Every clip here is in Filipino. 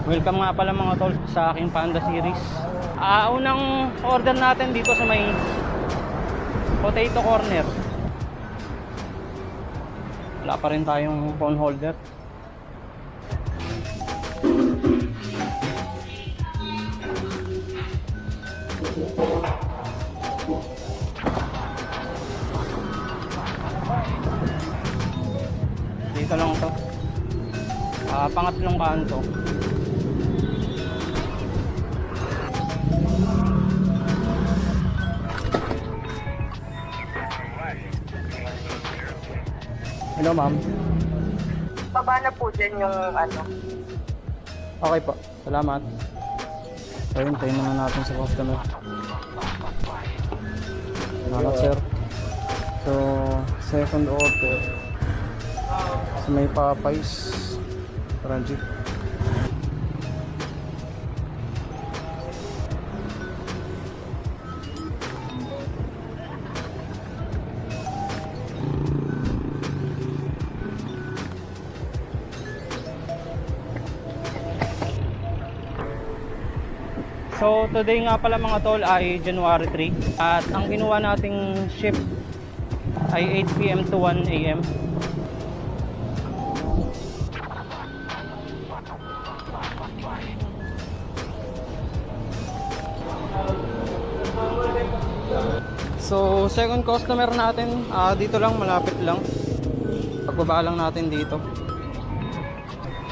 Welcome nga pala mga tol sa aking Panda series. Unang order natin dito sa may potato corner. Wala pa rin tayong phone holder. Dito lang to. Pangatlong kanto. Hello ma'am. Baba na po dyan yung ano. Okay po, salamat. So yun, tayo muna natin sa customer. Salamat sir. So, second order. So may Popeyes Ranji. So today nga pala mga tol ay January 3 at ang ginawa nating shift ay 8 PM to 1 AM. So second customer natin dito lang, malapit lang. Pagbaba lang natin dito.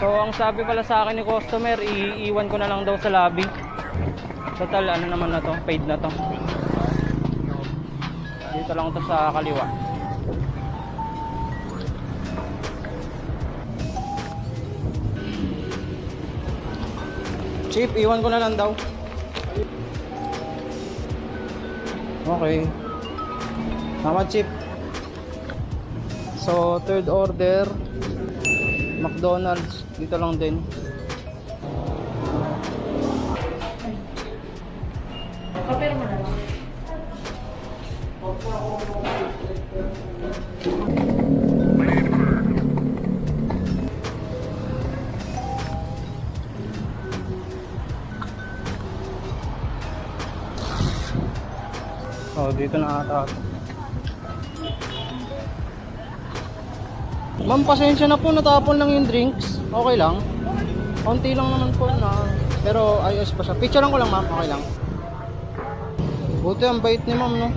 So ang sabi pala sa akin ni customer, iiwan ko na lang daw sa lobby. Total ano naman na to, paid na to. Dito lang to sa kaliwa. Chief, iwan ko na lang daw. Okay. Salamat Chief. So third order McDonald's, dito lang din. Kapero mo na lang. Oh, dito na ata. Ma'am, pasensya na po, natapon lang yung drinks. Okay lang. Konti lang naman po na. Pero ayos pa siya. Picture lang ko lang ma'am, okay lang. Buti ang bait ni ma'am, no?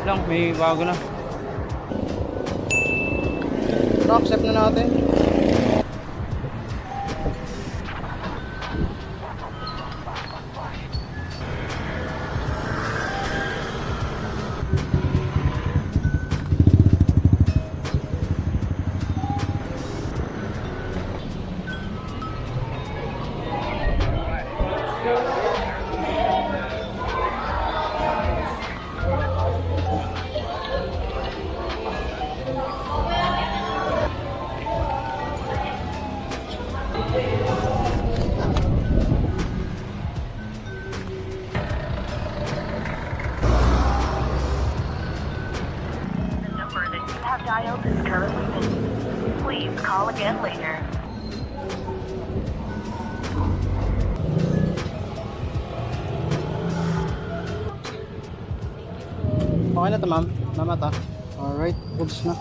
Lang, may bago na. So, accept na natin. Dialed is currently busy. Please call again later. Okay na to ma'am. Mama ta. Alright, goods na.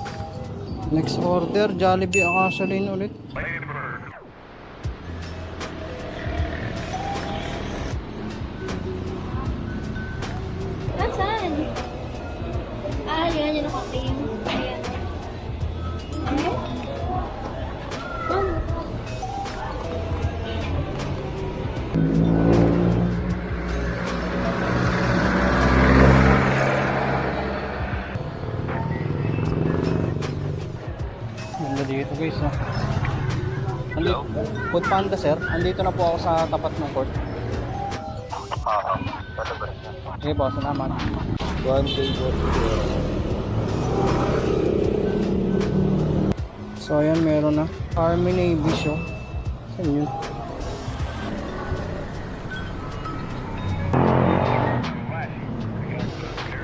Next order, Jollibee Acacia Lane ulit. Nasaan? Yan, yung nakating. Ayan. Ganda dito guys, no? Andito, Food Panda sir, andito na po ako sa tapat ng court. Okay boss, salamat. 1 table. So ayan, meron na Army Navy show. Saan yun?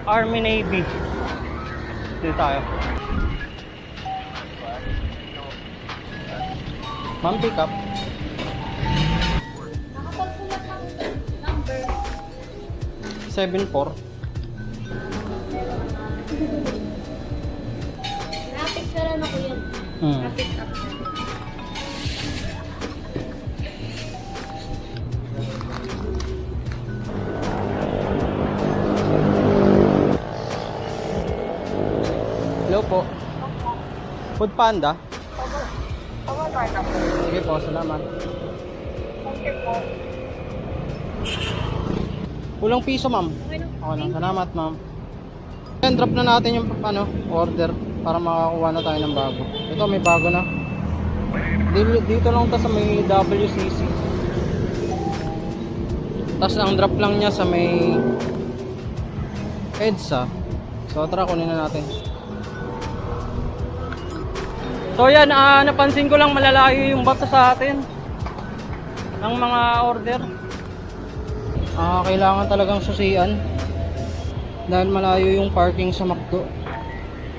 Army Navy. Dito tayo. Ma'am, pick up. 7.4. Na-picturean ako yun. Hmm. Na-pick up. Hello po. Food Panda? Opo, panda po. Sige po, salamat. Okay po. Kulang piso, ma'am. Okay na. Okay lang, salamat, ma'am. Then, drop na natin yung order para makakuha na tayo ng bago. Ito, may bago na. Dito lang to sa may WCC. Tapos ang drop lang niya sa may EDSA. So, tara, kunin na natin. So, yan, napansin ko lang malalayo yung bata sa atin ng mga order. Kailangan talagang susian dahil malayo yung parking sa McDo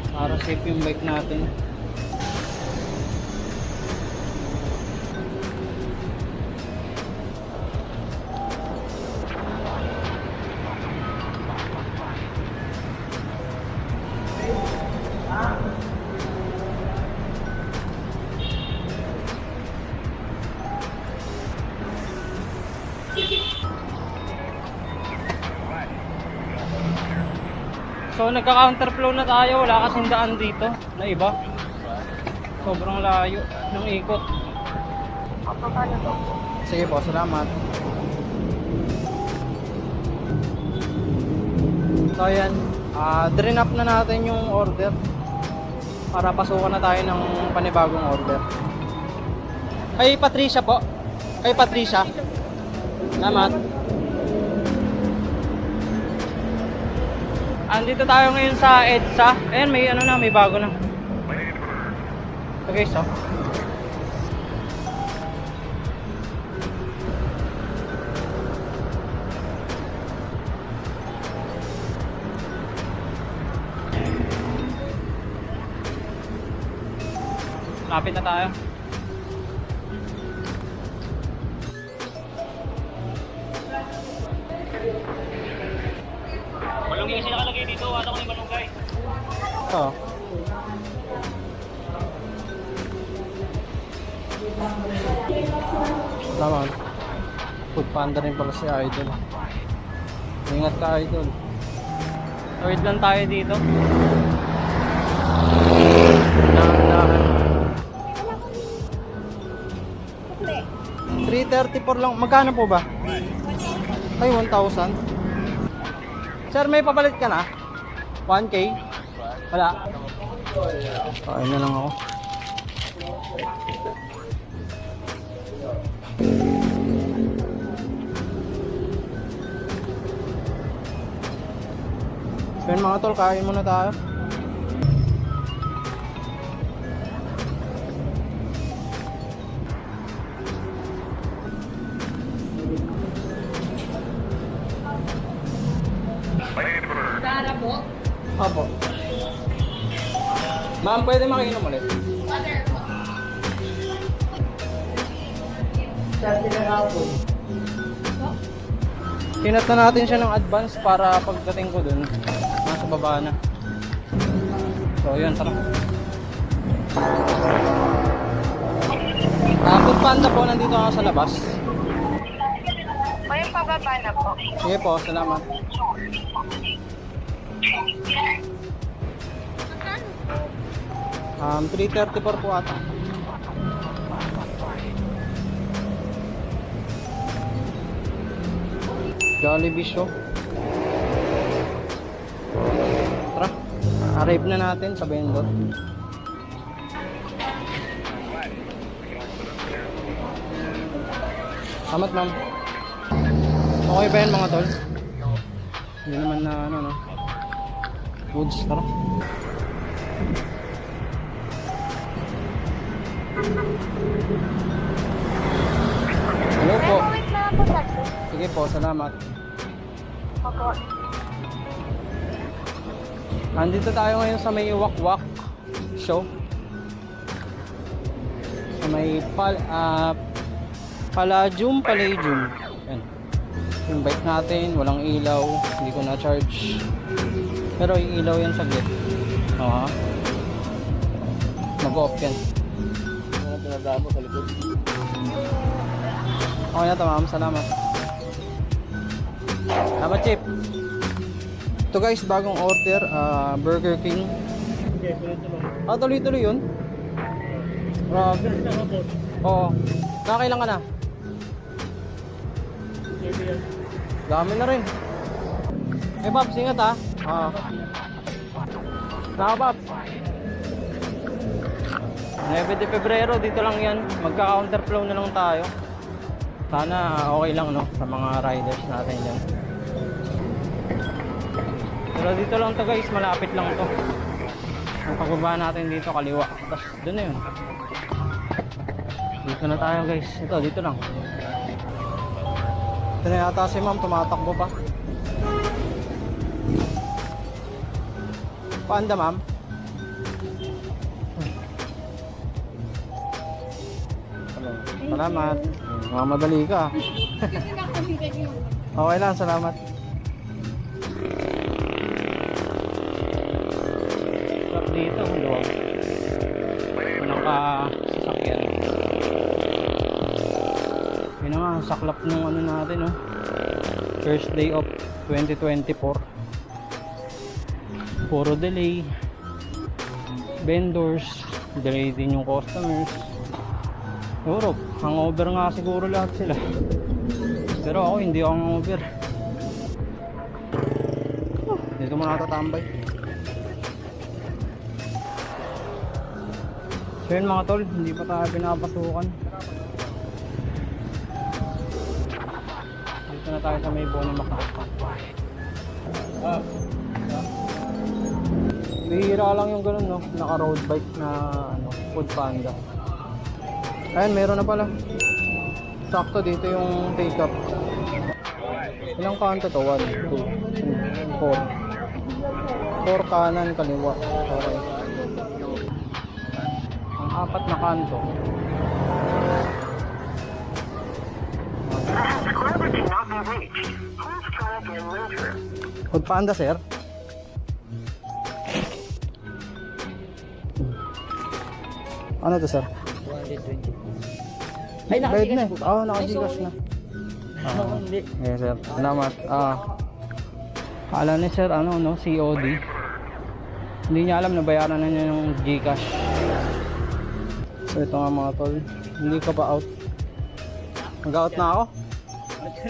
para safe yung bike natin. So nagka-counterflow na tayo, wala kasing daan dito na iba. Sobrang layo ng ikot. Opo, panda po. Sige po, salamat. So ayan, drain up na natin yung order para pasukan na tayo ng panibagong order. Kay Patricia po. Kay Patricia. Salamat. Andito tayo ngayon sa EDSA. Ayan, may ano na, may bago na. Okay, so. Lapit na tayo. Malunggay kasi nakalagay dito. Ano ko yung malunggay? Oo. Salamat. Food Panda rin pala si Idol. Ingat ka, Idol. Wait lang tayo dito. Dahan-dahan. Sukle. 334 lang. Magkano po ba? Ay, 1,000. Sir, may papalit ka na? 1K? Wala. Kain na lang ako. So yun mga tol, kain muna tayo. Dara po. Opo. Ma'am, pwede makinom ulit? Water po. Kinat na natin siya ng advance para pagdating ko dun, nasa baba na. So yun, tara. Food Panda po, nandito ako sa labas. May pababa na po. Sige po, salamat. Magkano? 334 po ata. Jollibee show. Tara, arrive na natin sa vendor. Salamat, ma'am. Okay ba yan mga tol? Hindi naman na ano no. Goods, tara. Hello po. Wait na po, sir. Sige po, salamat. Opo. Andito tayo ngayon sa may Wakwak show. Sa may Palladium. Yan. Yung bike natin, walang ilaw, hindi ko na-charge. Pero yung ilaw yan saglit. Oo. Mag-off yan. Mga pinagdamo sa likod. Okay na to ma'am, salamat. Salamat Chip. Ito guys, bagong order, Burger King. Okay, sunod naman. Tuloy-tuloy yun. Grabe. Oo. Nakakailan ka na? Dami na rin. Eh Pops, ingat ha. Naka Pops. 9 de Pebrero, dito lang yan. Magka-counterflow na lang tayo. Sana okay lang no, sa mga riders natin yan. Pero dito lang to guys, malapit lang to. Ang pagbaba natin dito, kaliwa. Tapos doon na yun. Dito na tayo guys. Ito, dito lang. Ito na yata si ma'am, tumatakbo pa. Paanda ma'am? Salamat. Mamadali ka. Okay lang, salamat. Sarap dito, luwag. Walang sasakyan. Yun na nga, saklap nung ano natin, no? First day of 2024. Puro delay. Vendors, delay din yung customers. Siguro, hangover nga siguro lahat sila. Pero ako, hindi ako hangover. Dito mo natatambay. So yun mga tol, hindi pa tayo pinapasukan. Dito na tayo sa may Bonamac. Bihira lang yung ganun, no? Naka road bike na ano, Food Panda. Ayun, meron na pala. Sakto dito yung take up. Ilang kanto to? 1, 2, 4. 4 kanan, kaliwa. Okay. Ang 4 na kanto. The subscriber cannot be reached. Please try again later. Food Panda, sir. Ano to, sir? 120. Ay, naka-Gcash na. Oo, naka-Gcash na. Hindi. Okay, sir. Salamat. Alam ni sir, ano, no? COD. Hindi niya alam na bayaran na niya yung Gcash. So, ito nga mga tol. Hindi ka pa out. Mag-out na ako?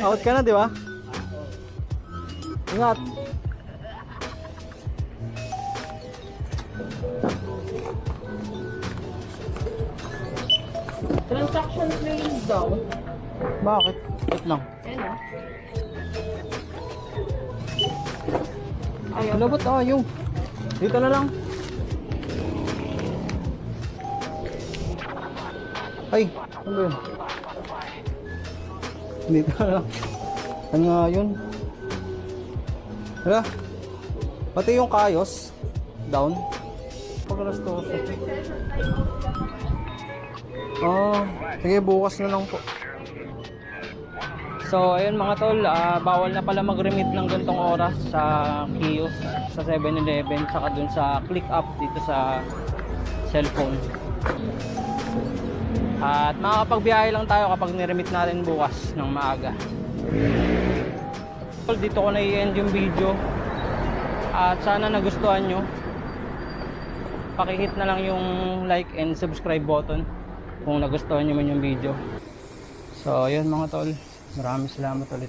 Out ka na, di ba? Ingat. Transaction failed daw. Bakit? Wait lang. Ayaw. Ano ba't ayaw? Dito na lang. Ay, ano ba yun? Dito na lang. Ano nga yun? Hala? Pati yung kayos down. Pagkalastoso. Sige, bukas na lang po. So ayun mga tol, bawal na pala mag-remit ng gantong oras sa kiosk, sa 7-Eleven, saka dun sa click up dito sa cellphone. At makakapagbiyahe lang tayo kapag niremit natin bukas ng maaga. Dito ko na i-end yung video. At sana nagustuhan nyo. Pakihit na lang yung like and subscribe button kung nagustuhan nyo man yung video. So ayun mga tol, maraming salamat ulit.